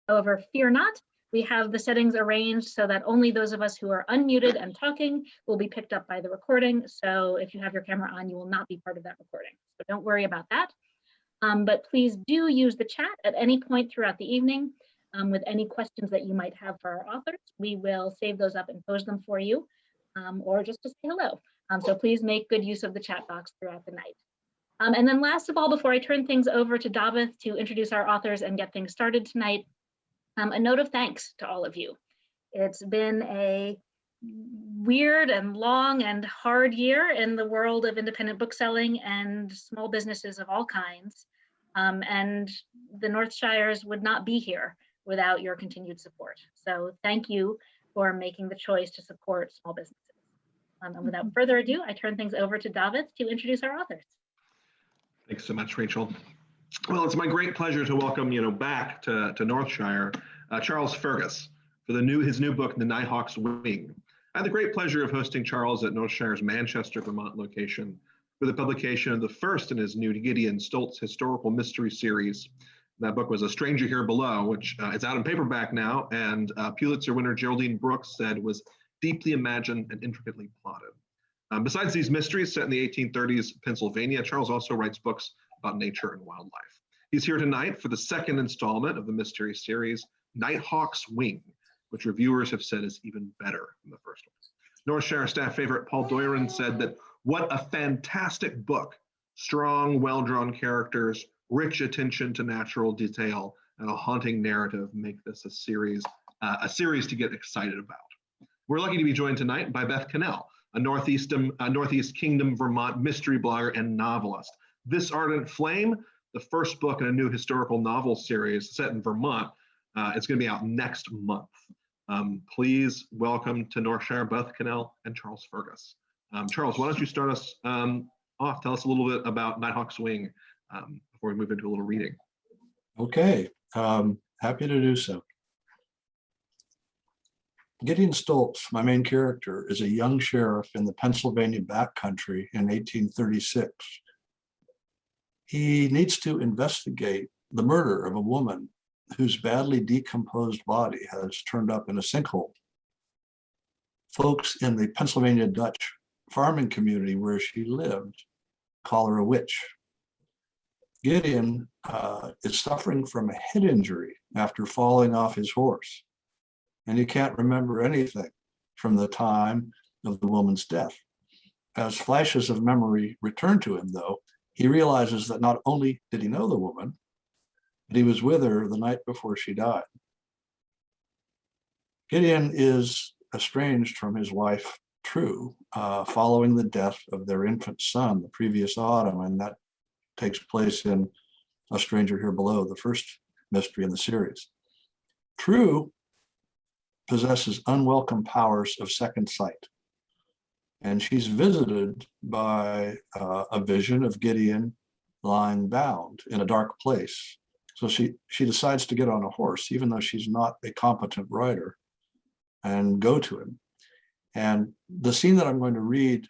However, fear not, we have the settings arranged so that only those of us who are unmuted and talking will be picked up by the recording. So if you have your camera on, you will not be part of that recording. So don't worry about that. But please do use the chat at any point throughout the evening with any questions that you might have for our authors. We will save those up and pose them for you, or just to say hello. So please make good use of the chat box throughout the night. And then last of all, before I turn things over to Davith to introduce our authors and get things started tonight, a note of thanks to all of you. It's been a weird and long and hard year in the world of independent bookselling and small businesses of all kinds. And the Northshires would not be here without your continued support. So thank you for making the choice to support small businesses. And without further ado, I turn things over to Davith to introduce our authors. Thanks so much, Rachel. Well, it's my great pleasure to welcome back to Northshire Charles Fergus for his new book, The Nighthawks Wing. I had the great pleasure of hosting Charles at Northshire's Manchester, Vermont location for the publication of the first in his new Gideon Stoltz Historical Mystery series. That book was A Stranger Here Below, which is out in paperback now, and Pulitzer winner Geraldine Brooks said was deeply imagined and intricately plotted. Besides these mysteries set in the 1830s Pennsylvania, Charles also writes books about nature and wildlife. He's here tonight for the second installment of the mystery series, Nighthawks Wing, which reviewers have said is even better than the first one. Northshire staff favorite Paul Doiron said that what a fantastic book, strong, well-drawn characters, rich attention to natural detail, and a haunting narrative make this a series to get excited about. We're lucky to be joined tonight by Beth Kanell, a Northeast Kingdom, Vermont mystery blogger and novelist. This Ardent Flame, the first book in a new historical novel series set in Vermont, it's going to be out next month. Please welcome to Northshire Beth Kanell and Charles Fergus. Charles, why don't you start us off? Tell us a little bit about Nighthawks Wing before we move into a little reading. Okay, happy to do so. Gideon Stoltz, my main character, is a young sheriff in the Pennsylvania backcountry in 1836. He needs to investigate the murder of a woman whose badly decomposed body has turned up in a sinkhole. Folks in the Pennsylvania Dutch farming community where she lived call her a witch. Gideon is suffering from a head injury after falling off his horse, and he can't remember anything from the time of the woman's death. As flashes of memory return to him, though, he realizes that not only did he know the woman, but he was with her the night before she died. Gideon is estranged from his wife, True, following the death of their infant son the previous autumn, and that takes place in A Stranger Here Below, the first mystery in the series. True possesses unwelcome powers of second sight, and she's visited by a vision of Gideon lying bound in a dark place. So she decides to get on a horse, even though she's not a competent rider, and go to him. And the scene that I'm going to read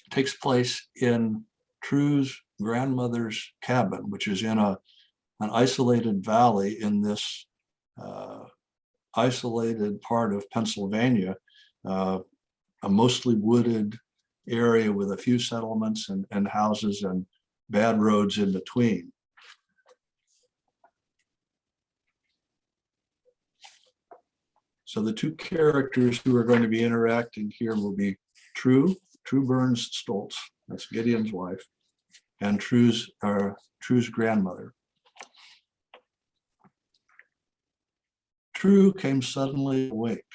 takes place in True's grandmother's cabin, which is in an isolated valley in this isolated part of Pennsylvania, a mostly wooded area with a few settlements and houses and bad roads in between. So the two characters who are going to be interacting here will be True Burns Stoltz, that's Gideon's wife, and True's grandmother. True came suddenly awake.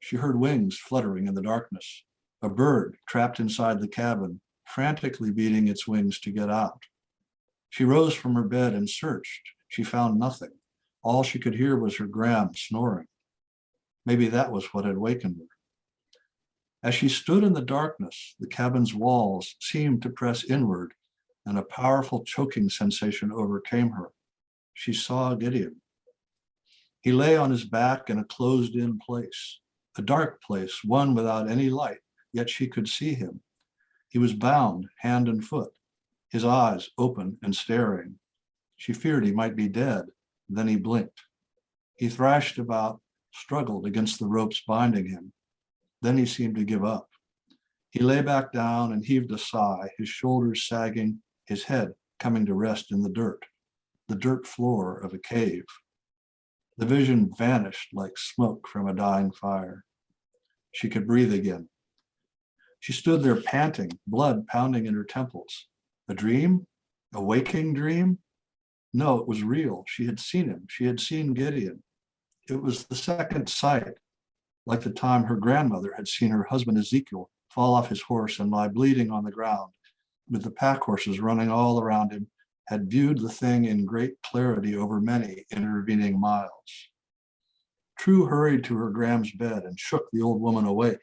She heard wings fluttering in the darkness, a bird trapped inside the cabin, frantically beating its wings to get out. She rose from her bed and searched. She found nothing. All she could hear was her gram snoring. Maybe that was what had wakened her. As she stood in the darkness, the cabin's walls seemed to press inward, and a powerful choking sensation overcame her. She saw Gideon. He lay on his back in a closed-in place, a dark place, one without any light, yet she could see him. He was bound hand and foot, his eyes open and staring. She feared he might be dead, Then he blinked. He thrashed about, struggled against the ropes binding him. Then he seemed to give up. He lay back down and heaved a sigh, his shoulders sagging, his head coming to rest in the dirt floor of a cave. The vision vanished like smoke from a dying fire. She could breathe again. She stood there panting, blood pounding in her temples. A dream? A waking dream? No, it was real. She had seen him. She had seen Gideon. It was the second sight, like the time her grandmother had seen her husband Ezekiel fall off his horse and lie bleeding on the ground, with the pack horses running all around him, had viewed the thing in great clarity over many intervening miles. True hurried to her Graham's bed and shook the old woman awake.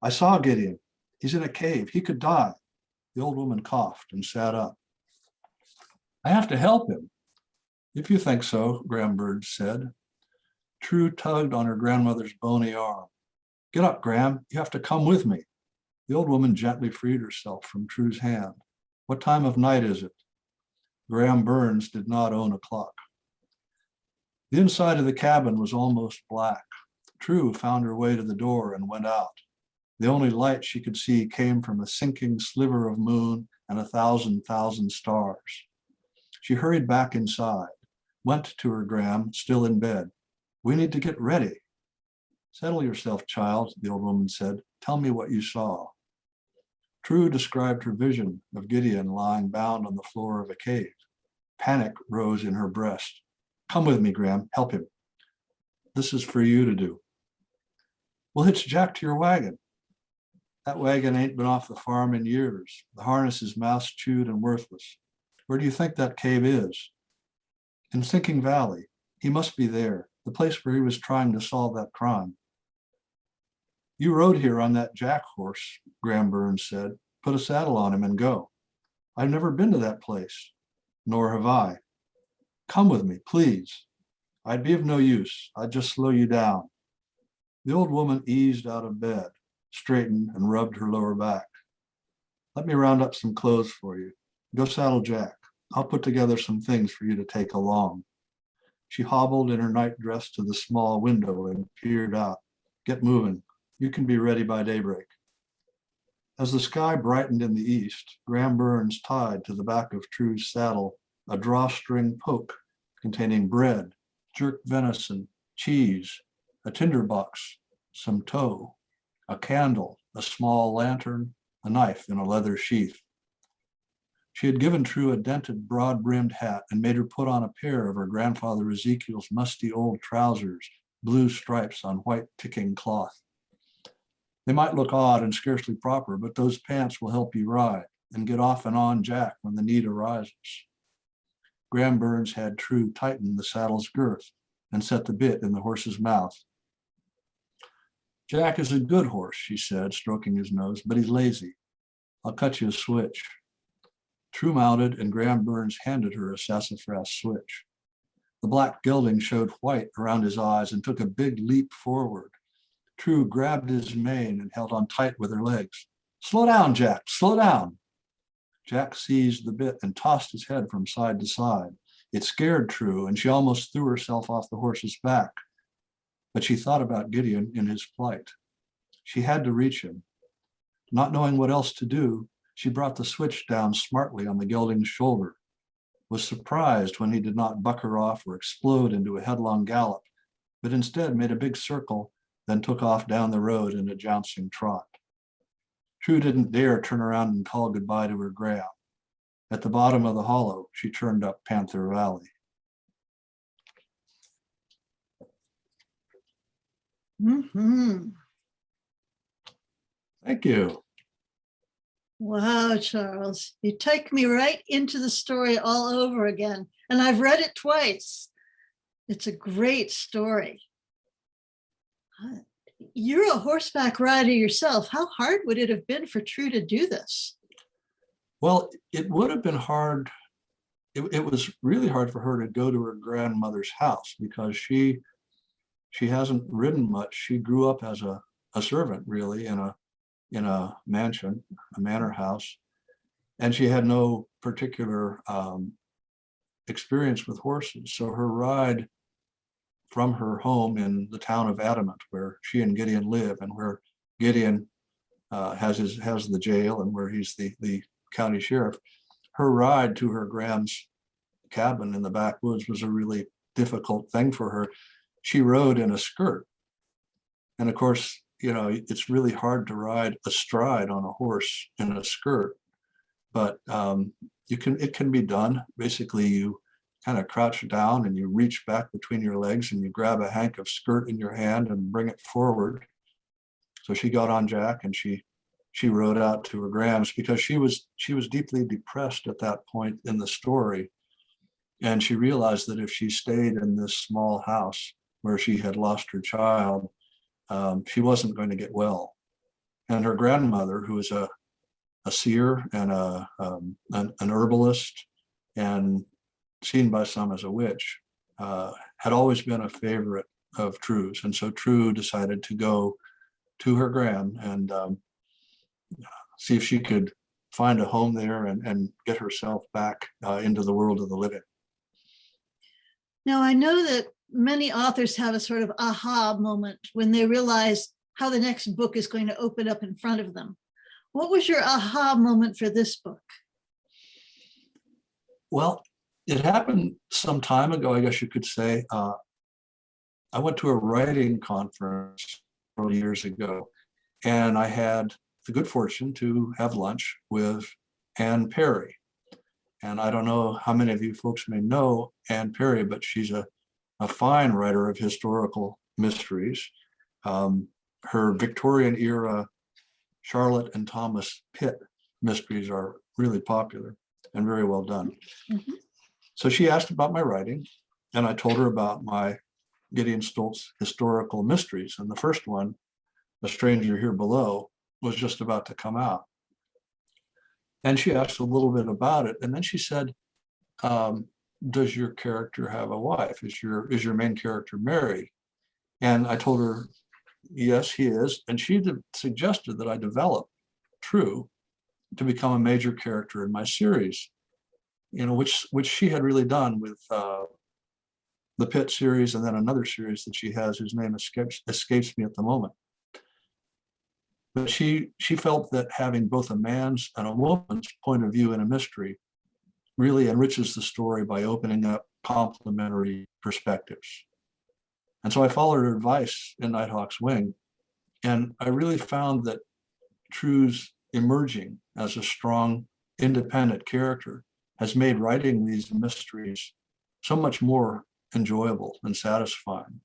I saw Gideon. He's in a cave. He could die. The old woman coughed and sat up. I have to help him. If you think so, Graham Burns said. True tugged on her grandmother's bony arm. Get up, Graham. You have to come with me. The old woman gently freed herself from True's hand. What time of night is it? Graham Burns did not own a clock. The inside of the cabin was almost black. True found her way to the door and went out. The only light she could see came from a sinking sliver of moon and 1,000 stars. She hurried back inside, went to her Graham, still in bed. We need to get ready. Settle yourself, child, the old woman said. Tell me what you saw. True described her vision of Gideon lying bound on the floor of a cave. Panic rose in her breast. Come with me, Graham, help him. This is for you to do. We'll hitch Jack to your wagon. That wagon ain't been off the farm in years. The harness is mouse chewed and worthless. Where do you think that cave is? In Sinking Valley. He must be there, the place where he was trying to solve that crime. You rode here on that Jack horse, Graham Burns said. Put a saddle on him and go. I've never been to that place, nor have I. Come with me, please. I'd be of no use. I'd just slow you down. The old woman eased out of bed, straightened and rubbed her lower back. Let me round up some clothes for you. Go saddle Jack. I'll put together some things for you to take along. She hobbled in her nightdress to the small window and peered out. Get moving. You can be ready by daybreak. As the sky brightened in the east, Graham Burns tied to the back of True's saddle a drawstring poke containing bread, jerked venison, cheese, a tinderbox, some tow, a candle, a small lantern, a knife in a leather sheath. She had given True a dented, broad-brimmed hat and made her put on a pair of her grandfather Ezekiel's musty old trousers, blue stripes on white ticking cloth. They might look odd and scarcely proper, but those pants will help you ride and get off and on Jack when the need arises. Graham Burns had True tighten the saddle's girth and set the bit in the horse's mouth. Jack is a good horse, she said, stroking his nose, but he's lazy. I'll cut you a switch. True mounted, and Graham Burns handed her a sassafras switch. The black gelding showed white around his eyes and took a big leap forward. True grabbed his mane and held on tight with her legs. Slow down, Jack, slow down. Jack seized the bit and tossed his head from side to side. It scared True, and she almost threw herself off the horse's back. But she thought about Gideon in his plight. She had to reach him. Not knowing what else to do, she brought the switch down smartly on the gelding's shoulder, was surprised when he did not buck her off or explode into a headlong gallop, but instead made a big circle, then took off down the road in a jouncing trot. True didn't dare turn around and call goodbye to her Graham. At the bottom of the hollow, she turned up Panther Valley. Mm-hmm. Thank you. Wow, Charles, you take me right into the story all over again. And I've read it twice. It's a great story. You're a horseback rider yourself. How hard would it have been for True to do this? Well, it would have been hard. It was really hard for her to go to her grandmother's house because she hasn't ridden much. She grew up as a servant, really, in a mansion, a manor house, and she had no particular experience with horses. So her ride from her home in the town of Adamant, where she and Gideon live, and where Gideon has the jail, and where he's the county sheriff, her ride to her Graham's cabin in the backwoods was a really difficult thing for her. She rode in a skirt. And of course, it's really hard to ride astride on a horse in a skirt, but it can be done. Basically, you kind of crouch down and you reach back between your legs and you grab a hank of skirt in your hand and bring it forward. So she got on Jack and she rode out to her Graham's, because she was deeply depressed at that point in the story. And she realized that if she stayed in this small house where she had lost her child, she wasn't going to get well. And her grandmother, who was a seer and an herbalist, and seen by some as a witch, had always been a favorite of True's. And so True decided to go to her Graham and see if she could find a home there and get herself back into the world of the living. Now, I know that many authors have a sort of aha moment when they realize how the next book is going to open up in front of them. What was your aha moment for this book? Well, it happened some time ago, I guess you could say. I went to a writing conference several years ago, and I had the good fortune to have lunch with Anne Perry. And I don't know how many of you folks may know Anne Perry, but she's a fine writer of historical mysteries. Her Victorian era Charlotte and Thomas Pitt mysteries are really popular and very well done. Mm-hmm. So she asked about my writing, and I told her about my Gideon Stoltz historical mysteries. And the first one, A Stranger Here Below, was just about to come out. And she asked a little bit about it. And then she said, does your character have a wife? Is your main character married? And I told her, yes, he is. And she suggested that I develop True to become a major character in my series, which she had really done with the Pitt series, and then another series that she has whose name escapes me at the moment. But she felt that having both a man's and a woman's point of view in a mystery really enriches the story by opening up complementary perspectives. And so I followed her advice in Nighthawks Wing, and I really found that True's emerging as a strong, independent character has made writing these mysteries so much more enjoyable and satisfying.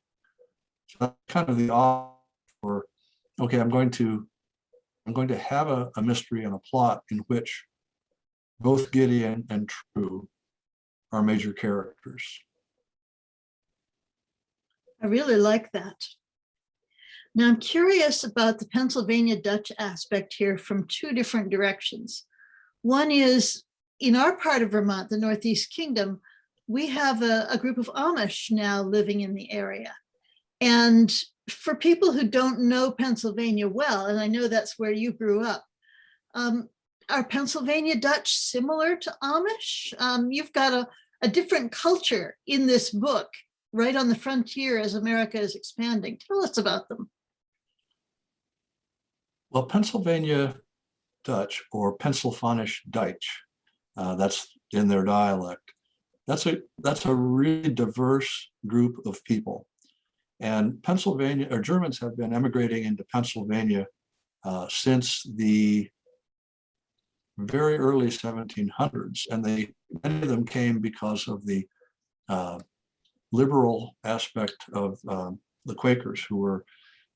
So that's kind of the offer for, okay, I'm going to have a mystery and a plot in which both Gideon and True are major characters. I really like that. Now, I'm curious about the Pennsylvania Dutch aspect here from two different directions. One is, in our part of Vermont, the Northeast Kingdom, we have a group of Amish now living in the area. And for people who don't know Pennsylvania well, and I know that's where you grew up, are Pennsylvania Dutch similar to Amish? You've got a different culture in this book, right on the frontier as America is expanding. Tell us about them. Well, Pennsylvania Dutch, or Pennsylvanisch Deutsch, that's in their dialect. That's a really diverse group of people. And Germans have been emigrating into Pennsylvania since the very early 1700s, and many of them came because of the liberal aspect of the Quakers who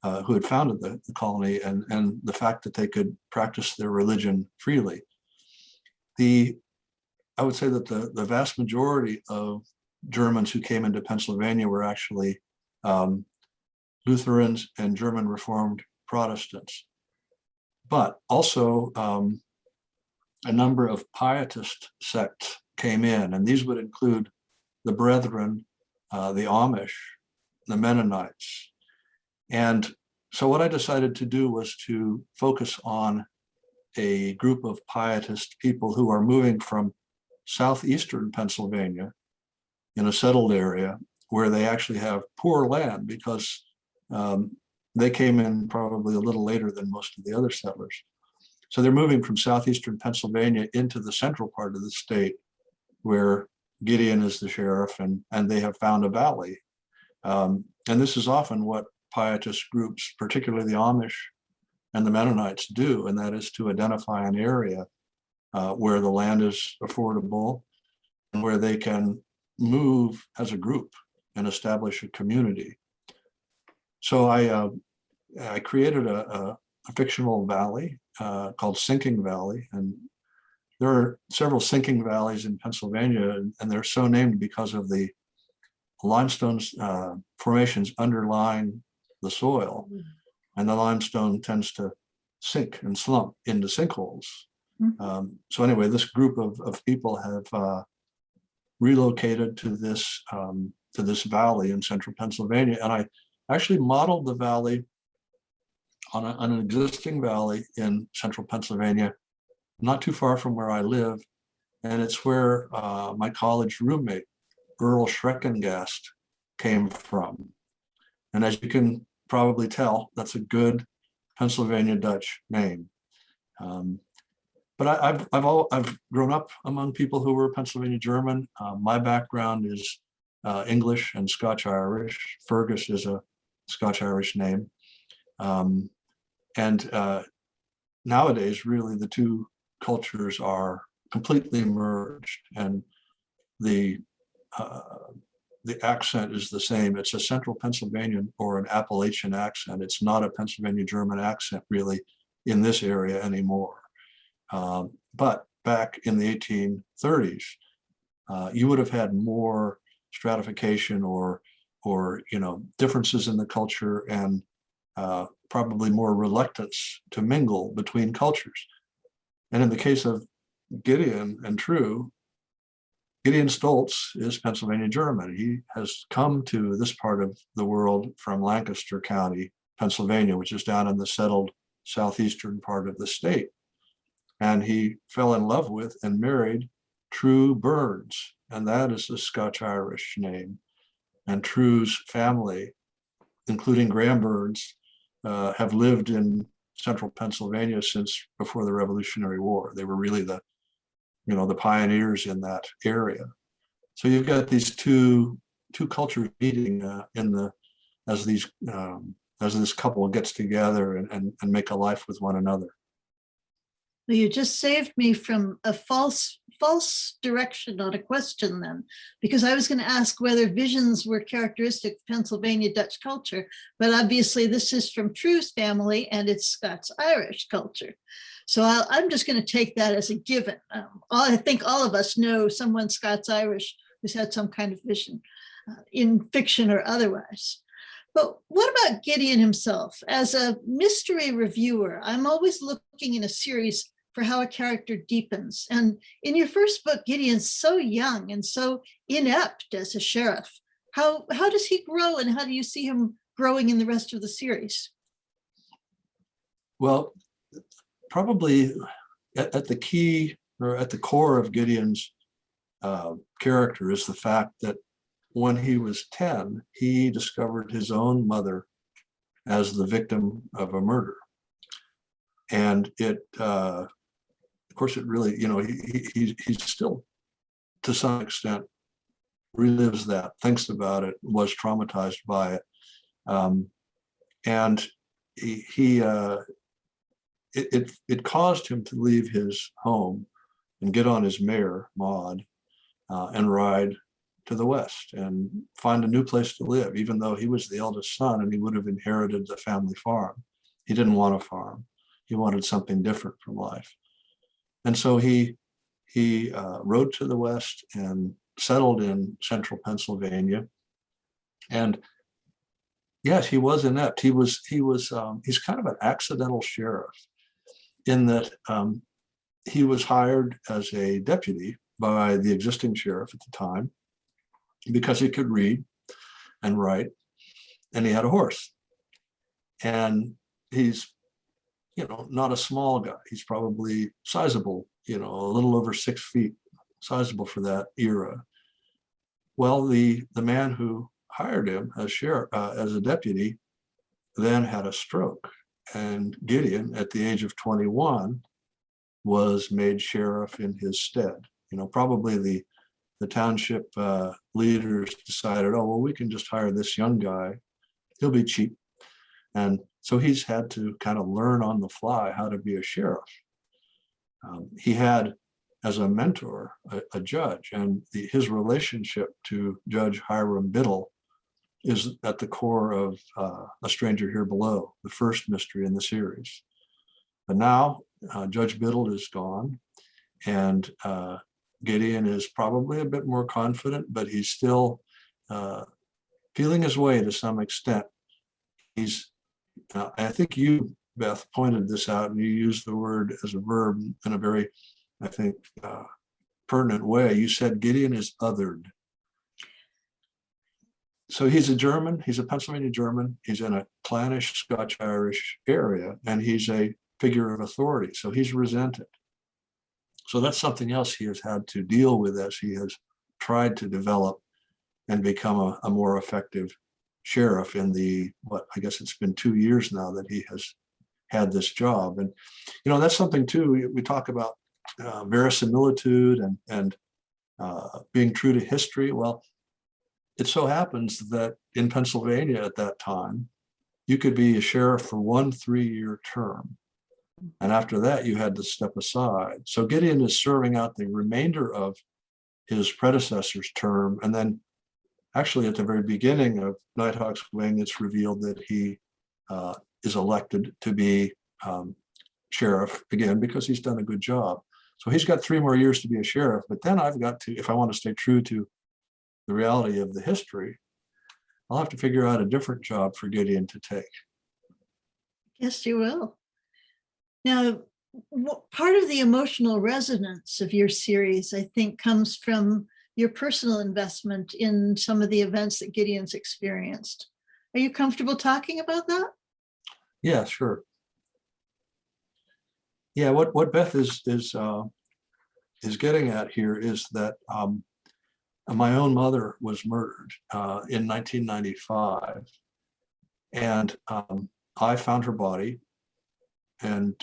had founded the colony, and the fact that they could practice their religion freely. I would say that the vast majority of Germans who came into Pennsylvania were actually Lutherans and German Reformed Protestants, but also a number of pietist sects came in, and these would include the Brethren, the Amish, the Mennonites. And so what I decided to do was to focus on a group of pietist people who are moving from southeastern Pennsylvania in a settled area where they actually have poor land because they came in probably a little later than most of the other settlers. So they're moving from southeastern Pennsylvania into the central part of the state where Gideon is the sheriff, and they have found a valley. And this is often what pietist groups, particularly the Amish and the Mennonites, do, and that is to identify an area where the land is affordable and where they can move as a group and establish a community. So I created a fictional valley called Sinking Valley, and there are several sinking valleys in Pennsylvania, and they're so named because of the limestone formations underlying the soil, and the limestone tends to sink and slump into sinkholes. So anyway, this group of people have relocated to this valley in central Pennsylvania, and I actually modeled the valley on an existing valley in central Pennsylvania, not too far from where I live, and it's where my college roommate Earl Schreckengast came from. And as you can probably tell, that's a good Pennsylvania Dutch name. But I've grown up among people who were Pennsylvania German. My background is English and Scotch Irish. Fergus is a Scotch Irish name. And nowadays, really, the two cultures are completely merged, and the accent is the same. It's a Central Pennsylvanian or an Appalachian accent. It's not a Pennsylvania German accent really in this area anymore. But back in the 1830s, you would have had more stratification or differences in the culture, and probably more reluctance to mingle between cultures. And in the case of Gideon and True, Gideon Stoltz is Pennsylvania German. He has come to this part of the world from Lancaster County, Pennsylvania, which is down in the settled southeastern part of the state. And he fell in love with and married True Burns, and that is a Scotch-Irish name. And True's family, including Graham Burns, have lived in central Pennsylvania since before the Revolutionary War. They were really the pioneers in that area. So you've got these two cultures meeting as this couple gets together and make a life with one another. Well, you just saved me from a false direction on a question then, because I was going to ask whether visions were characteristic of Pennsylvania Dutch culture, but obviously this is from True's family and it's Scots-Irish culture. So I'm just going to take that as a given. I think all of us know someone Scots-Irish who's had some kind of vision in fiction or otherwise. But what about Gideon himself? As a mystery reviewer, I'm always looking in a series for how a character deepens. And in your first book, Gideon's so young and so inept as a sheriff. How does he grow, and how do you see him growing in the rest of the series? Well, probably at the key or at the core of Gideon's character is the fact that when he was 10, he discovered his own mother as the victim of a murder. And of course, it really, he still, to some extent, relives that, thinks about it, was traumatized by it. And it caused him to leave his home and get on his mare, Maud, and ride to the west and find a new place to live, even though he was the eldest son and he would have inherited the family farm. He didn't want a farm. He wanted something different from life. And so he rode to the west and settled in central Pennsylvania. And yes, he was inept. He's kind of an accidental sheriff in that he was hired as a deputy by the existing sheriff at the time because he could read and write, and he had a horse. And he's, not a small guy. He's probably sizable, a little over 6 feet, sizable for that era. Well, the man who hired him as sheriff, as a deputy, then had a stroke, and Gideon, at the age of 21, was made sheriff in his stead. You know, probably the township leaders decided, oh, well, we can just hire this young guy. He'll be cheap. And so he's had to kind of learn on the fly how to be a sheriff. He had, as a mentor, a judge, and his relationship to Judge Hiram Biddle is at the core of A Stranger Here Below, the first mystery in the series. But now Judge Biddle is gone, and Gideon is probably a bit more confident, but he's still feeling his way to some extent. I think you, Beth, pointed this out, and you used the word as a verb in a very, I think, pertinent way. You said Gideon is othered. So he's a German, he's a Pennsylvania German, he's in a clannish Scotch-Irish area, and he's a figure of authority, so he's resented. So that's something else he has had to deal with as he has tried to develop and become a more effective sheriff in I guess it's been 2 years now that he has had this job. And, you know, that's something too, we talk about verisimilitude and being true to history. Well, it so happens that in Pennsylvania at that time, you could be a sheriff for 1 3-year term. And after that, you had to step aside. So Gideon is serving out the remainder of his predecessor's term. And then actually at the very beginning of Nighthawks Wing, it's revealed that he is elected to be sheriff again because he's done a good job. So he's got 3 more years to be a sheriff. But then I've got to, if I want to stay true to the reality of the history, I'll have to figure out a different job for Gideon to take. Yes, you will. Now, part of the emotional resonance of your series, I think, comes from your personal investment in some of the events that Gideon's experienced. Are you comfortable talking about that? Yeah, sure. Yeah, what Beth is getting at here is that my own mother was murdered in 1995, and I found her body, and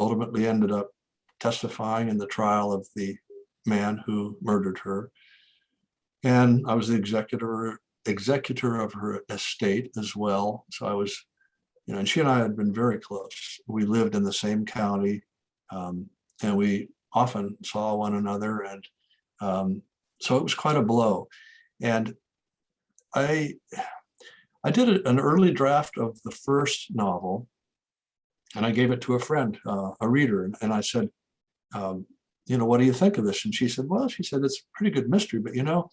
ultimately ended up testifying in the trial of the man who murdered her. And I was the executor of her estate as well. So I was, you know, and she and I had been very close. We lived in the same county, and we often saw one another. And so it was quite a blow. And I did an early draft of the first novel, and I gave it to a friend, a reader, and I said, you know, what do you think of this? And she said, well, it's a pretty good mystery, but, you know,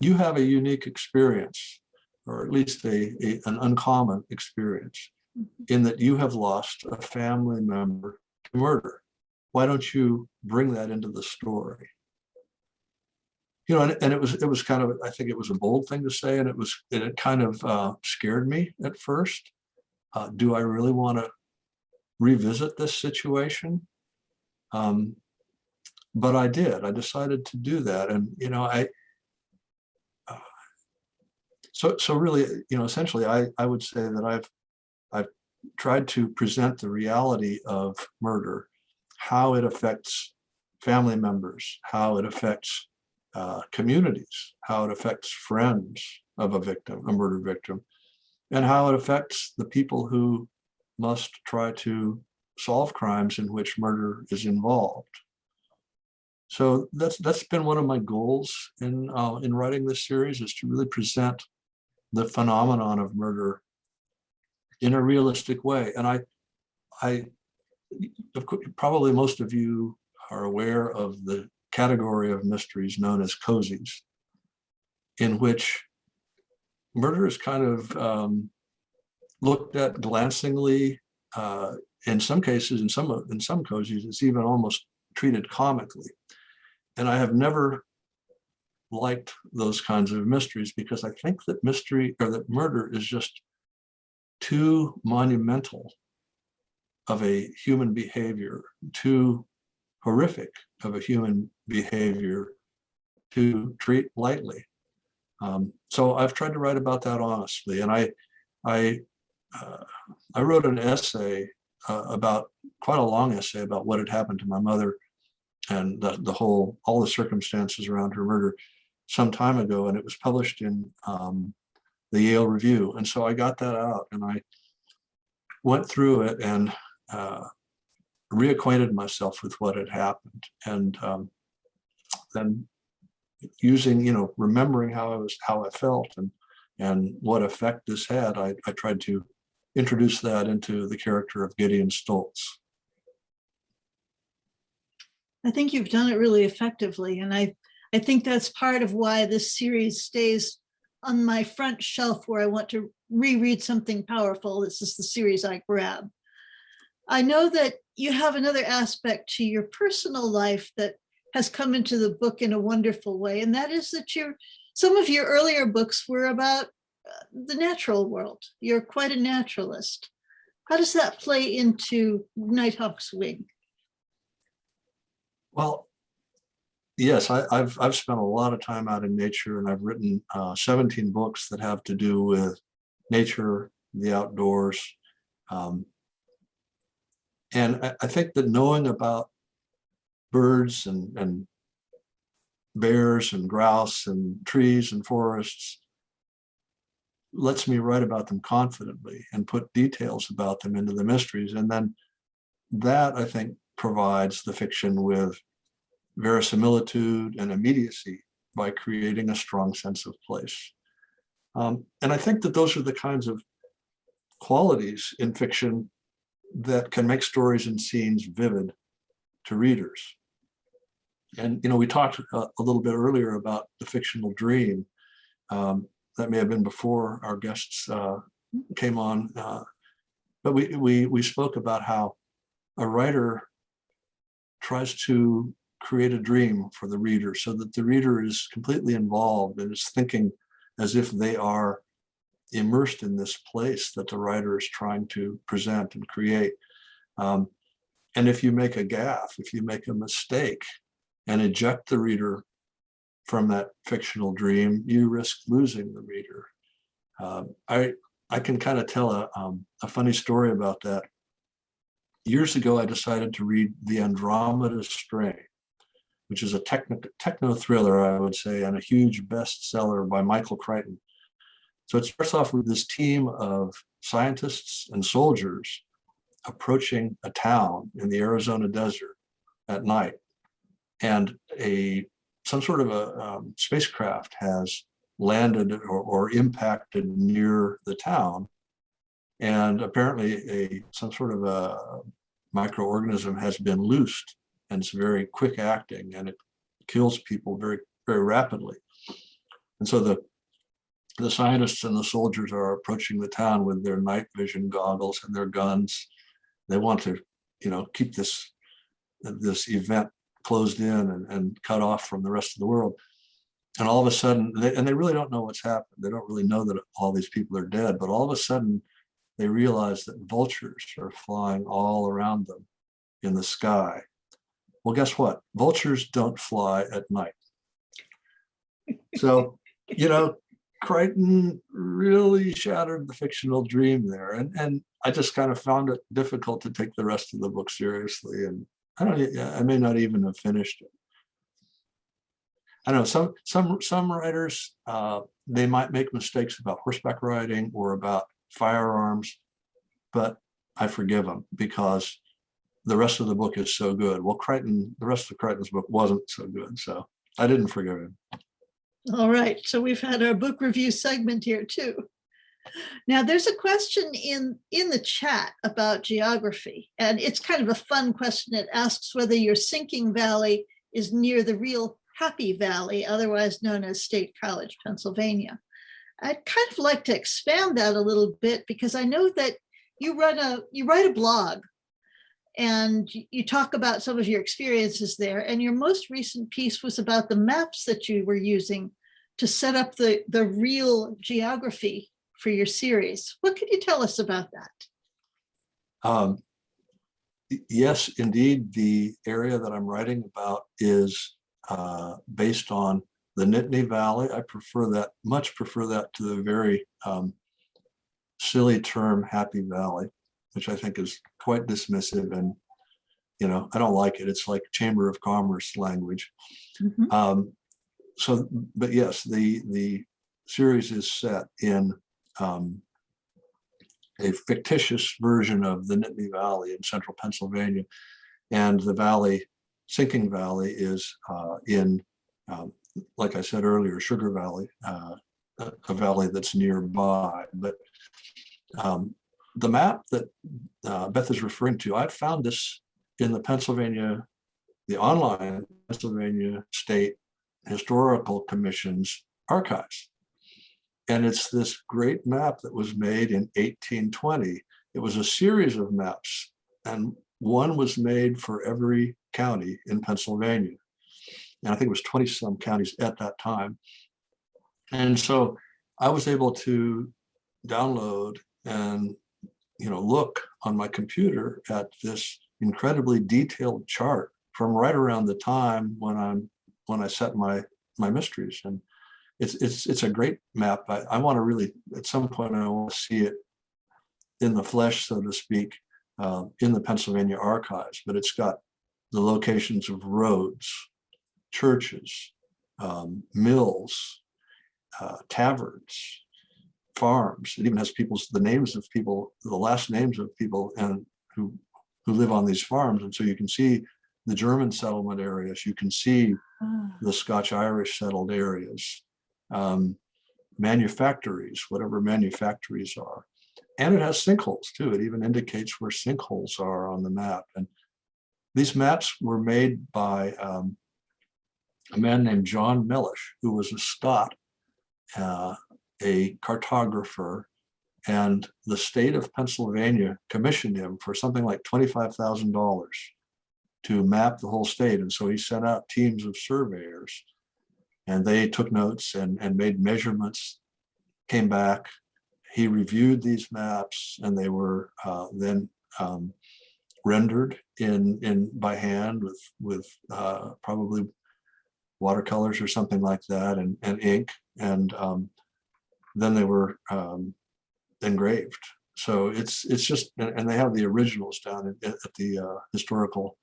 you have a unique experience, or at least an uncommon experience, in that you have lost a family member to murder. Why don't you bring that into the story? You know, and it was kind of, I think it was a bold thing to say, and it kind of scared me at first. Do I really want to revisit this situation? But I did. I decided to do that, and you know, so really, you know, essentially, I would say that I've tried to present the reality of murder, how it affects family members, how it affects communities, how it affects friends of a victim, a murder victim, and how it affects the people who must try to solve crimes in which murder is involved. So that's been one of my goals in writing this series, is to really present the phenomenon of murder in a realistic way. And I of course, probably most of you are aware of the category of mysteries known as cozies, in which murder is kind of looked at glancingly. In some cases, in some cozies, it's even almost treated comically. And I have never liked those kinds of mysteries, because I think that murder is just too monumental of a human behavior, too horrific of a human behavior to treat lightly. So I've tried to write about that honestly, and I wrote an essay about, quite a long essay about what had happened to my mother and all the circumstances around her murder some time ago, and it was published in the Yale Review. And so I got that out and I went through it and reacquainted myself with what had happened, and then using, remembering how I felt and what effect this had, I tried to introduce that into the character of Gideon Stoltz. I think you've done it really effectively. And I think that's part of why this series stays on my front shelf where I want to reread something powerful. This is the series I grab. I know that you have another aspect to your personal life that has come into the book in a wonderful way. And that is that some of your earlier books were about the natural world. You're quite a naturalist. How does that play into Nighthawks Wing? Well, yes, I've spent a lot of time out in nature, and I've written 17 books that have to do with nature, the outdoors. And I think that knowing about birds and bears and grouse and trees and forests lets me write about them confidently and put details about them into the mysteries. And then that, I think, provides the fiction with verisimilitude and immediacy by creating a strong sense of place. And I think that those are the kinds of qualities in fiction that can make stories and scenes vivid to readers. And, we talked a little bit earlier about the fictional dream. That may have been before our guests came on. But we spoke about how a writer tries to create a dream for the reader so that the reader is completely involved and is thinking as if they are immersed in this place that the writer is trying to present and create. And if you make a gaffe, if you make a mistake and eject the reader from that fictional dream, you risk losing the reader. I can kind of tell a funny story about that. Years ago, I decided to read The Andromeda Strain, which is a techno thriller, I would say, and a huge bestseller by Michael Crichton. So it starts off with this team of scientists and soldiers approaching a town in the Arizona desert at night, and some sort of a spacecraft has landed or impacted near the town, and apparently some sort of a microorganism has been loosed, and it's very quick acting, and it kills people very, very rapidly. And so the scientists and the soldiers are approaching the town with their night vision goggles and their guns. They want to, keep this event closed in and cut off from the rest of the world. And all of a sudden, they really don't know what's happened. They don't really know that all these people are dead, but all of a sudden they realize that vultures are flying all around them in the sky. Well, guess what? Vultures don't fly at night. So, Crichton really shattered the fictional dream there. And I just kind of found it difficult to take the rest of the book seriously. And I may not even have finished it. I know some writers, they might make mistakes about horseback riding or about firearms, but I forgive them because the rest of the book is so good. Well, the rest of Crichton's book wasn't so good, so I didn't forgive him. All right, so we've had our book review segment here too. Now there's a question in the chat about geography, and it's kind of a fun question. It asks whether your sinking valley is near the real Happy Valley, otherwise known as State College, Pennsylvania. I'd kind of like to expand that a little bit because I know that you write a blog and you talk about some of your experiences there. And your most recent piece was about the maps that you were using to set up the real geography for your series. What could you tell us about that? Yes, indeed. The area that I'm writing about is based on the Nittany Valley. I prefer that, much prefer that to the very silly term Happy Valley, which I think is quite dismissive, and I don't like it. It's like Chamber of Commerce language. Mhm. So, but yes, the series is set in a fictitious version of the Nittany Valley in central Pennsylvania, and the valley, Sinking Valley, is in, like I said earlier, Sugar Valley, a valley that's nearby. But the map that Beth is referring to, I found this in the online Pennsylvania State Historical Commission's archives. And it's this great map that was made in 1820. It was a series of maps, and one was made for every county in Pennsylvania. And I think it was 20 some counties at that time. And so I was able to download and look on my computer at this incredibly detailed chart from right around the time when I set my mysteries. And it's a great map. I want to really, at some point, I want to see it in the flesh, so to speak, in the Pennsylvania archives. But it's got the locations of roads, churches, mills, taverns, farms. It even has the names of people, the last names of people, and who live on these farms. And so you can see the German settlement areas. You can see the Scotch-Irish settled areas, manufactories, whatever manufactories are. And it has sinkholes too. It even indicates where sinkholes are on the map. And these maps were made by a man named John Mellish, who was a Scot, a cartographer, and the state of Pennsylvania commissioned him for something like $25,000 to map the whole state. And so he sent out teams of surveyors, and they took notes and made measurements, came back. He reviewed these maps, and they were then rendered in by hand with probably watercolors or something like that, and ink, and then they were engraved. So it's just, and they have the originals down at the Historical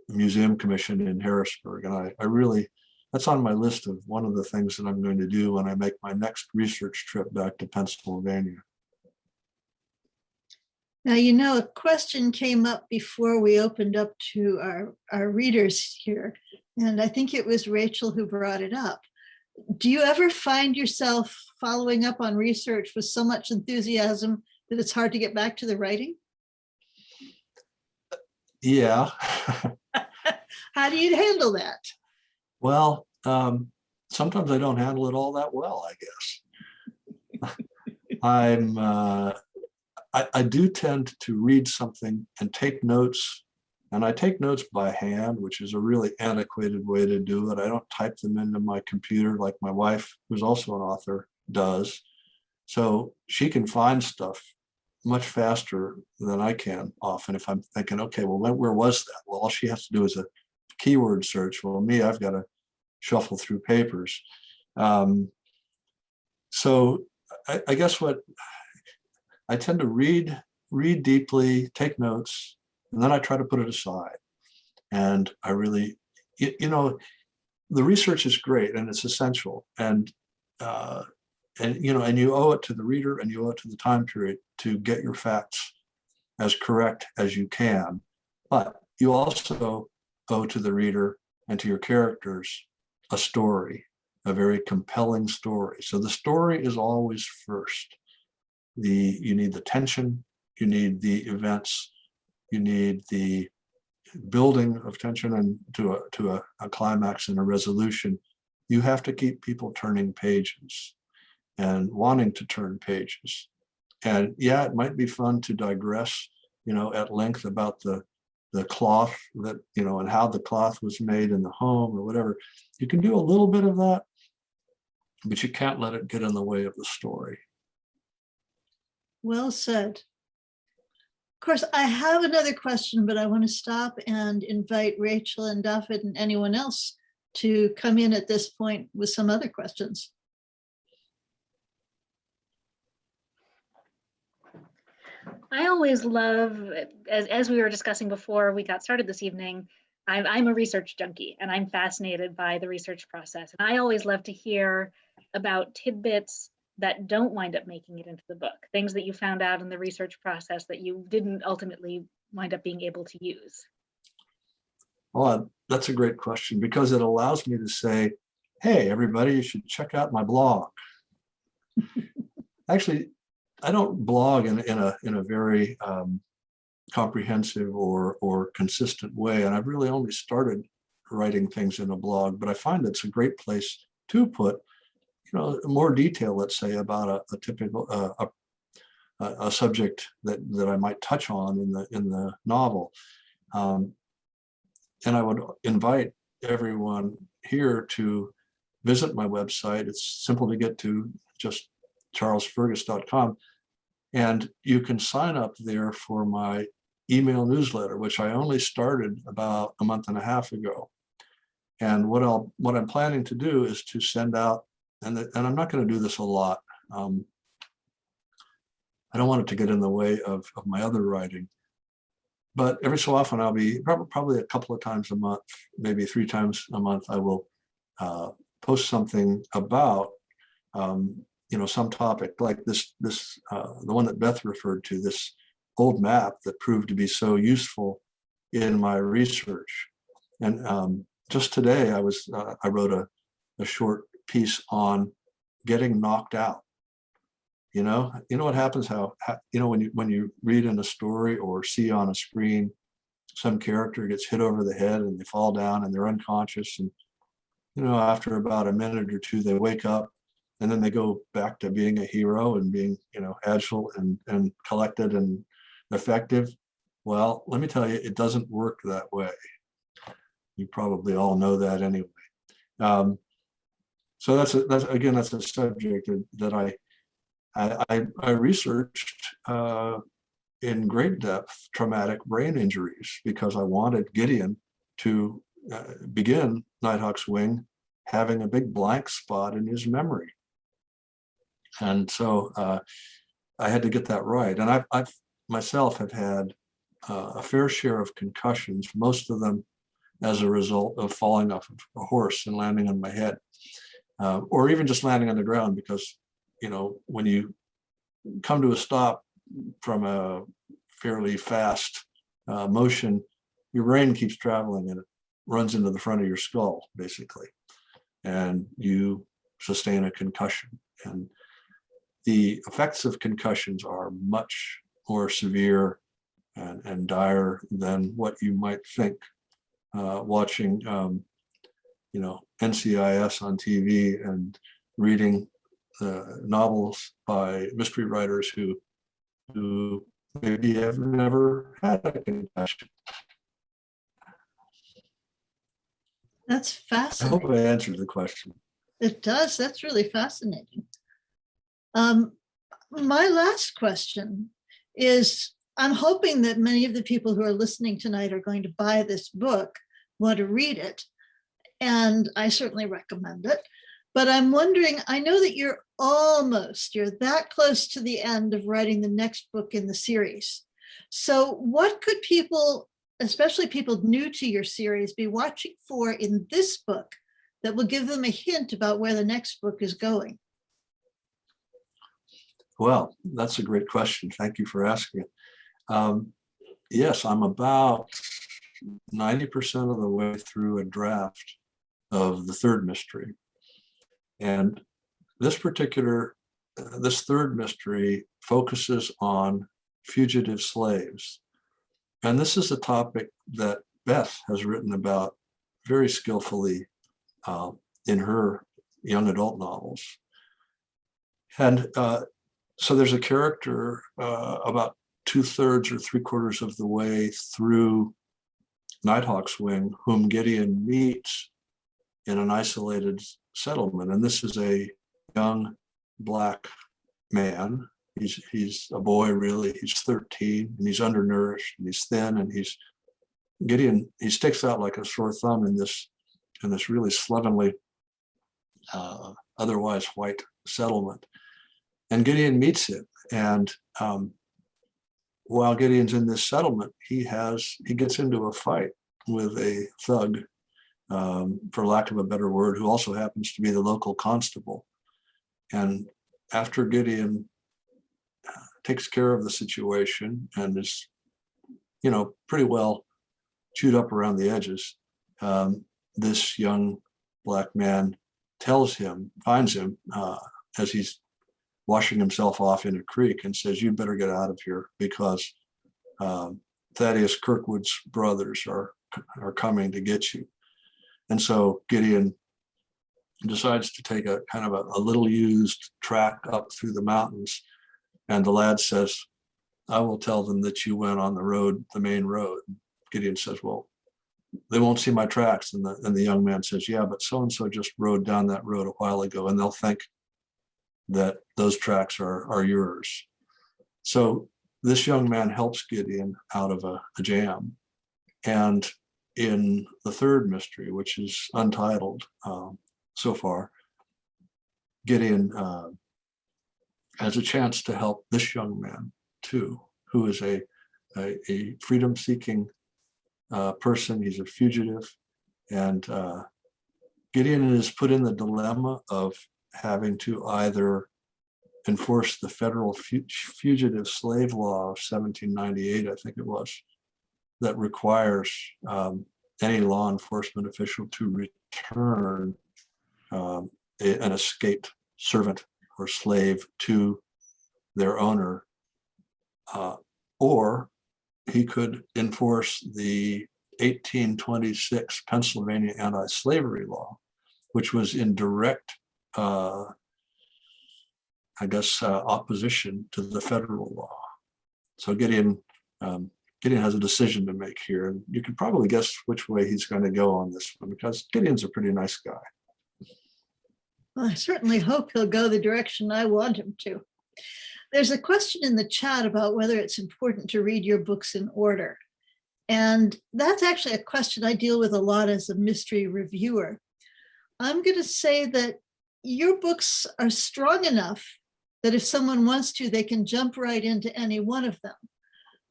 Museum Commission in Harrisburg. And I really, that's on my list of one of the things that I'm going to do when I make my next research trip back to Pennsylvania. Now, a question came up before we opened up to our readers here, and I think it was Rachel who brought it up. Do you ever find yourself following up on research with so much enthusiasm that it's hard to get back to the writing? Yeah. How do you handle that? Well, sometimes I don't handle it all that well, I guess. I do tend to read something and take notes, and I take notes by hand, which is a really antiquated way to do it. I don't type them into my computer like my wife, who's also an author, does. So she can find stuff much faster than I can often if I'm thinking, okay, well, where was that? Well, all she has to do is a keyword search. Well, me, I've got to shuffle through papers. So I guess what I tend to read deeply, take notes, and then I try to put it aside. And I really, the research is great and it's essential. And you owe it to the reader, and you owe it to the time period to get your facts as correct as you can. But you also owe to the reader and to your characters a story, a very compelling story. So the story is always first. You need the tension, you need the events, you need the building of tension and to a climax and a resolution. You have to keep people turning pages and wanting to turn pages. And yeah, it might be fun to digress, at length about the cloth that, and how the cloth was made in the home or whatever. You can do a little bit of that, but you can't let it get in the way of the story. Well said. Of course, I have another question, but I want to stop and invite Rachel and David and anyone else to come in at this point with some other questions. I always love, as we were discussing before we got started this evening, I'm a research junkie and I'm fascinated by the research process. And I always love to hear about tidbits that don't wind up making it into the book, things that you found out in the research process that you didn't ultimately wind up being able to use. Well, that's a great question because it allows me to say, hey, everybody, you should check out my blog. Actually, I don't blog in a very comprehensive or consistent way. And I've really only started writing things in a blog, but I find it's a great place to put, more detail, let's say, about a typical a subject that I might touch on in the novel. And I would invite everyone here to visit my website. It's simple to get to, just charlesfergus.com. And you can sign up there for my email newsletter, which I only started about a month and a half ago. And what I'm planning to do is to send out, and I'm not going to do this a lot. I don't want it to get in the way of my other writing. But every so often I'll be probably a couple of times a month, maybe 3 times a month, I will post something about some topic like this, the one that Beth referred to, this old map that proved to be so useful in my research. And just today I wrote a short piece on getting knocked out. You know what happens, how when you read in a story or see on a screen, some character gets hit over the head and they fall down and they're unconscious. And, after about a minute or two, they wake up and then they go back to being a hero and being, agile and collected and effective. Well, let me tell you, it doesn't work that way. You probably all know that anyway. So that's a subject that I researched in great depth traumatic brain injuries because I wanted Gideon to begin Nighthawks Wing having a big blank spot in his memory. And so I had to get that right. And I've myself have had a fair share of concussions, most of them as a result of falling off of a horse and landing on my head, or even just landing on the ground because, when you come to a stop from a fairly fast motion, your brain keeps traveling and it runs into the front of your skull, basically, and you sustain a concussion. And the effects of concussions are much more severe and dire than what you might think watching, NCIS on TV and reading novels by mystery writers who maybe have never had a concussion. That's I fascinating. hope I answered the question. It does. That's really fascinating. My last question is, I'm hoping that many of the people who are listening tonight are going to buy this book, want to read it, and I certainly recommend it. But I'm wondering, I know that you're that close to the end of writing the next book in the series. So what could people, especially people new to your series, be watching for in this book that will give them a hint about where the next book is going? Well, that's a great question. Thank you for asking it. Yes, I'm about 90% of the way through a draft of the third mystery. And this third mystery focuses on fugitive slaves. And this is a topic that Beth has written about very skillfully in her young adult novels. And so there's a character about 2/3 or 3/4 of the way through Nighthawks Wing, whom Gideon meets in an isolated settlement. And this is a young Black man. He's a boy, really. He's 13 and he's undernourished and he's thin, and Gideon, he sticks out like a sore thumb in this in this really slovenly, otherwise white settlement. And Gideon meets him, and while Gideon's in this settlement, he gets into a fight with a thug, for lack of a better word, who also happens to be the local constable. And after Gideon takes care of the situation and is, pretty well chewed up around the edges, this young black man finds him as he's washing himself off in a creek, and says, "You better get out of here, because Thaddeus Kirkwood's brothers are coming to get you." And so Gideon decides to take a kind of a little used track up through the mountains. And the lad says, "I will tell them that you went on the main road." Gideon says, "Well, they won't see my tracks." And the young man says, "Yeah, but so-and-so just rode down that road a while ago, and they'll think that those tracks are yours." So this young man helps Gideon out of a jam. And in the third mystery, which is untitled so far, Gideon has a chance to help this young man too, who is a freedom-seeking person. He's a fugitive, and Gideon is put in the dilemma of having to either enforce the federal fugitive slave law of 1798, I think it was, that requires any law enforcement official to return an escaped servant or slave to their owner, or he could enforce the 1826 Pennsylvania anti-slavery law, which was in direct, opposition to the federal law. So Gideon has a decision to make here, and you can probably guess which way he's going to go on this one, because Gideon's a pretty nice guy. Well, I certainly hope he'll go the direction I want him to. There's a question in the chat about whether it's important to read your books in order. And that's actually a question I deal with a lot as a mystery reviewer. I'm going to say that your books are strong enough that if someone wants to, they can jump right into any one of them.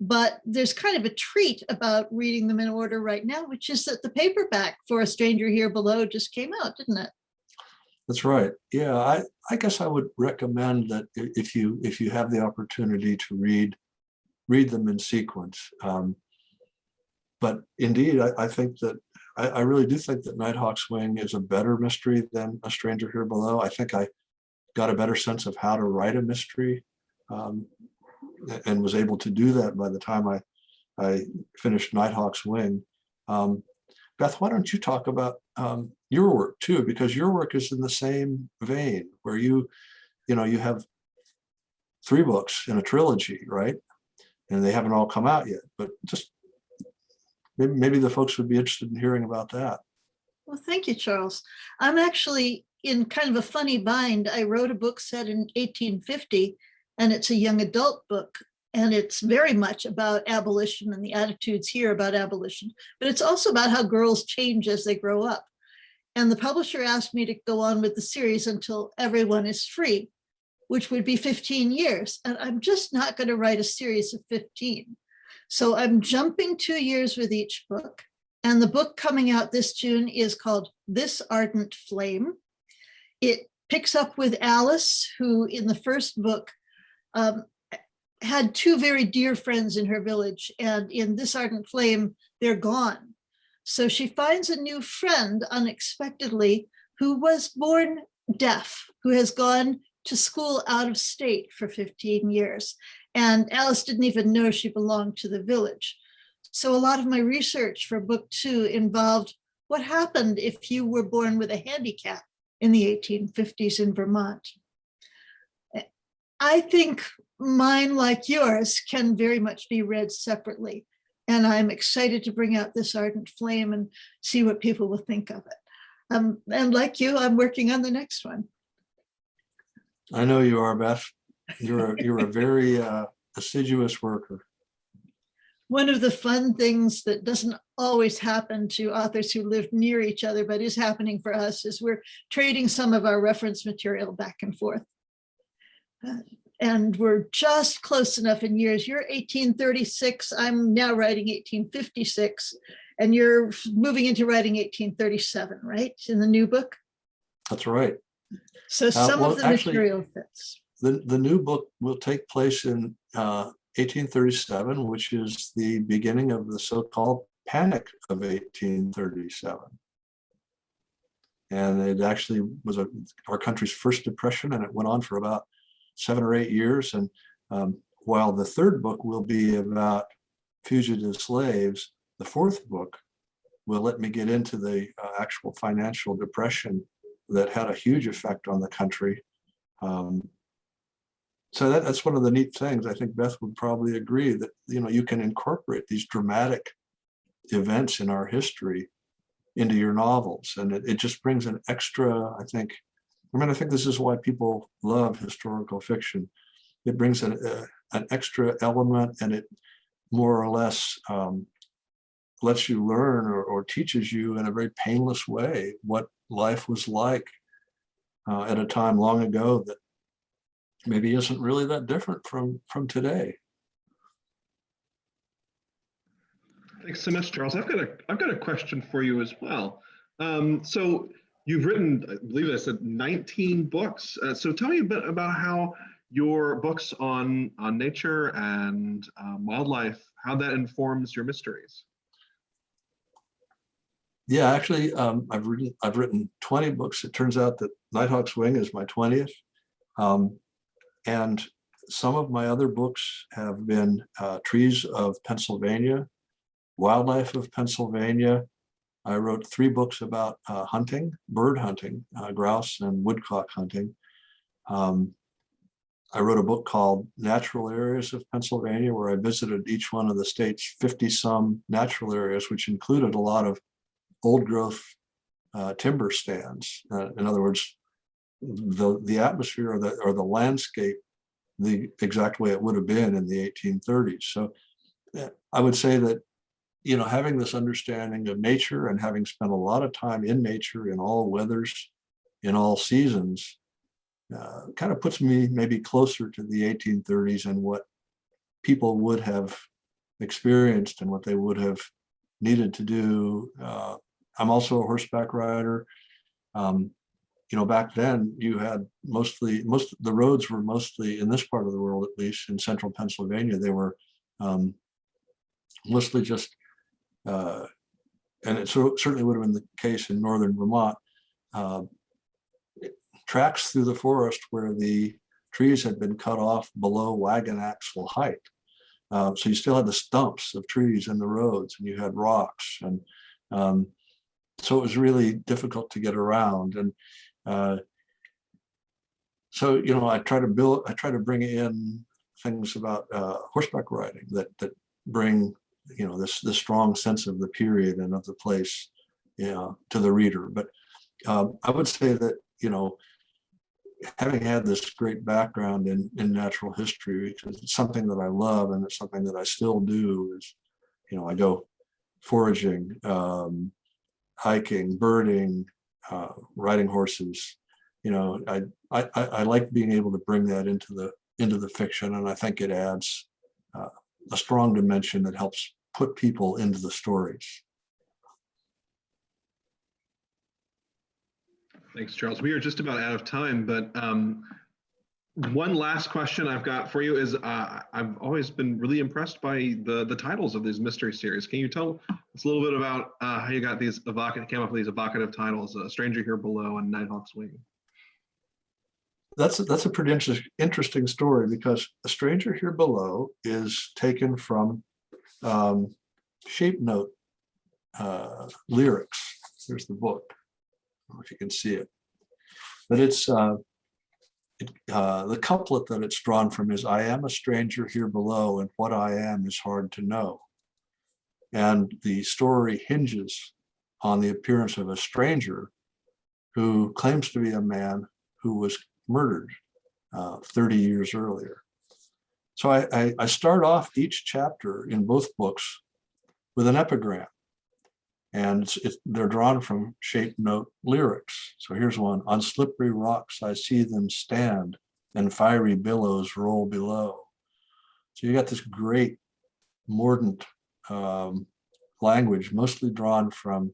But there's kind of a treat about reading them in order right now, which is that the paperback for A Stranger Here Below just came out, didn't it? That's right. Yeah, I guess I would recommend that if you have the opportunity to read them in sequence. But indeed, I think that I really do think that Nighthawks Wing is a better mystery than A Stranger Here Below. I think I got a better sense of how to write a mystery, and was able to do that by the time I finished Nighthawks Wing. Beth, why don't you talk about your work too, because your work is in the same vein, where you have 3 books in a trilogy, right? And they haven't all come out yet, but just maybe the folks would be interested in hearing about that. Well, thank you, Charles. I'm actually in kind of a funny bind. I wrote a book set in 1850, and it's a young adult book. And it's very much about abolition and the attitudes here about abolition, but it's also about how girls change as they grow up. And the publisher asked me to go on with the series until everyone is free, which would be 15 years. And I'm just not going to write a series of 15. So I'm jumping 2 years with each book. And the book coming out this June is called This Ardent Flame. It picks up with Alice, who in the first book had 2 very dear friends in her village. And in This Ardent Flame, they're gone. So she finds a new friend unexpectedly who was born deaf, who has gone to school out of state for 15 years. And Alice didn't even know she belonged to the village. So a lot of my research for book 2 involved what happened if you were born with a handicap in the 1850s in Vermont. I think mine, like yours, can very much be read separately. And I'm excited to bring out This Ardent Flame and see what people will think of it. And like you, I'm working on the next one. I know you are, Beth. You're a very assiduous worker. One of the fun things that doesn't always happen to authors who live near each other, but is happening for us, is we're trading some of our reference material back and forth. And we're just close enough in years. You're 1836, I'm now writing 1856, and you're moving into writing 1837, right? In the new book? That's right. So some well, of the actually, material fits. The new book will take place in 1837, which is the beginning of the so-called Panic of 1837. And it actually was our country's first depression, and it went on for about 7 or 8 years. And while the third book will be about fugitive slaves, the fourth book will let me get into the actual financial depression that had a huge effect on the country. So that's one of the neat things. I think Beth would probably agree that, you know, you can incorporate these dramatic events in our history into your novels, and it just brings an extra, I think this is why people love historical fiction. It brings an extra element, and it more or less lets you learn or teaches you in a very painless way what life was like at a time long ago that maybe isn't really that different from today. Thanks so much, Charles. I've got a question for you as well. So you've written, I believe I said 19 books. So tell me a bit about how your books on nature and wildlife, how that informs your mysteries. Yeah, actually, I've written 20 books. It turns out that Nighthawks Wing is my 20th. And some of my other books have been Trees of Pennsylvania, Wildlife of Pennsylvania. I wrote 3 books about hunting, bird hunting, grouse and woodcock hunting. I wrote a book called Natural Areas of Pennsylvania, where I visited each one of the state's 50-some natural areas, which included a lot of old growth timber stands. In other words, the atmosphere or the landscape the exact way it would have been in the 1830s. So I would say that, you know, having this understanding of nature and having spent a lot of time in nature in all weathers, in all seasons, kind of puts me maybe closer to the 1830s and what people would have experienced and what they would have needed to do. I'm also a horseback rider. You know, back then you had most the roads were mostly, in this part of the world, at least in central Pennsylvania, they were mostly just, and it certainly would have been the case in northern Vermont, tracks through the forest where the trees had been cut off below wagon axle height. So you still had the stumps of trees in the roads, and you had rocks, and so it was really difficult to get around. And so, you know, I try to bring in things about horseback riding that bring, you know, this strong sense of the period and of the place, you know, to the reader. But I would say that, you know, having had this great background in natural history, because it's something that I love and it's something that I still do, is, you know, I go foraging, hiking, birding, riding horses. You know, I like being able to bring that into the fiction, and I think it adds a strong dimension that helps put people into the stories. Thanks, Charles. We are just about out of time, but one last question I've got for you is I've always been really impressed by the titles of these mystery series. Can you tell us a little bit about how you got these came up with these evocative titles, A Stranger Here Below and Nighthawks Wing? That's a pretty interesting story, because A Stranger Here Below is taken from shape note lyrics. Here's the book. I don't know if you can see it, but it's the couplet that it's drawn from is, "I am a stranger here below, and what I am is hard to know." And the story hinges on the appearance of a stranger who claims to be a man who was murdered 30 years earlier. So I start off each chapter in both books with an epigram. And they're drawn from shape note lyrics. So here's one: on slippery rocks, I see them stand, and fiery billows roll below. So you got this great mordant language, mostly drawn from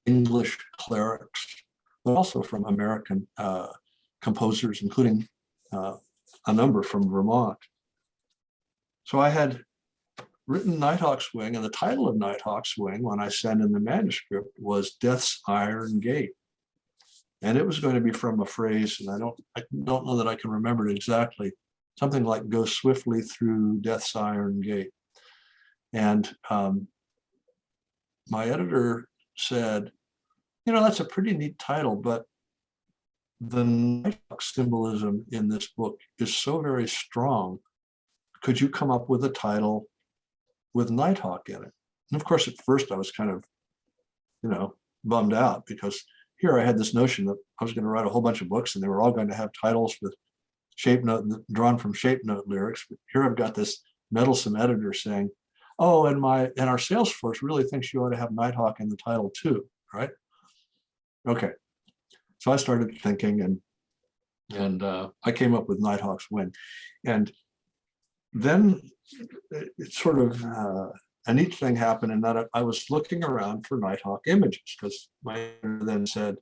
English clerics, but also from American composers, including a number from Vermont. So I had written Nighthawks Wing, and the title of Nighthawks Wing, when I sent in the manuscript, was Death's Iron Gate. And it was going to be from a phrase, and I don't know that I can remember it exactly, something like "go swiftly through Death's Iron Gate." And my editor said, you know, that's a pretty neat title, but the Nighthawk symbolism in this book is so very strong. Could you come up with a title with Nighthawk in it? And of course, at first I was kind of, you know, bummed out, because here I had this notion that I was going to write a whole bunch of books and they were all going to have titles with shape note, drawn from shape note lyrics. But here I've got this meddlesome editor saying, oh, and our sales force really thinks you ought to have Nighthawk in the title too, right? Okay. So I started thinking, and I came up with Nighthawks Wing. And then it's sort of a neat thing happened in that I was looking around for Nighthawk images, because my editor then said,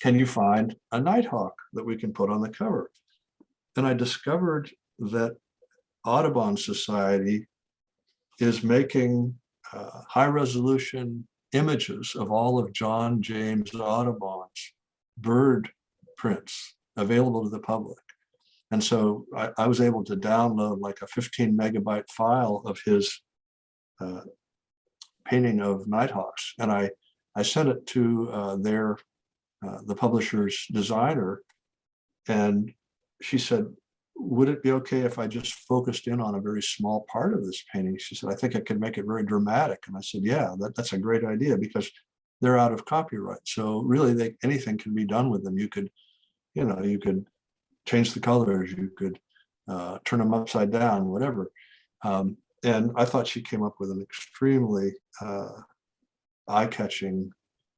can you find a Nighthawk that we can put on the cover? And I discovered that Audubon Society is making high resolution images of all of John James Audubon's bird prints available to the public. And so I was able to download like a 15 megabyte file of his painting of Nighthawks. And I sent it to the publisher's designer. And she said, would it be okay if I just focused in on a very small part of this painting? She said, I think I could make it very dramatic. And I said, yeah, that's a great idea, because they're out of copyright. So really anything can be done with them. You could change the colors, you could turn them upside down, whatever. And I thought she came up with an extremely eye-catching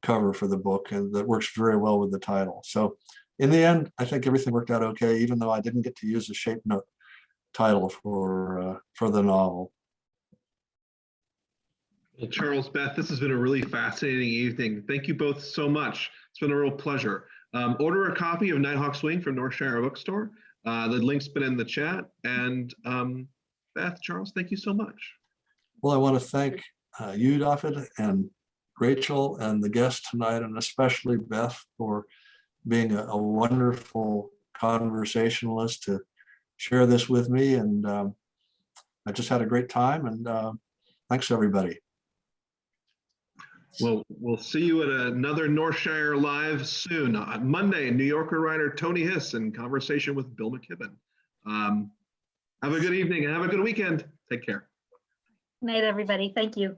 cover for the book, and that works very well with the title. So in the end, I think everything worked out okay, even though I didn't get to use the shape note title for the novel. Well, Charles, Beth, this has been a really fascinating evening. Thank you both so much. It's been a real pleasure. Order a copy of Nighthawks Wing from Northshire Bookstore. The link's been in the chat. And Beth, Charles, thank you so much. Well, I want to thank you, David, and Rachel, and the guests tonight, and especially Beth, for being a wonderful conversationalist to share this with me. And I just had a great time, and thanks everybody. Well, we'll see you at another Northshire Live soon. On Monday, New Yorker writer Tony Hiss in conversation with Bill McKibben. Have a good evening and have a good weekend. Take care. Night, everybody. Thank you.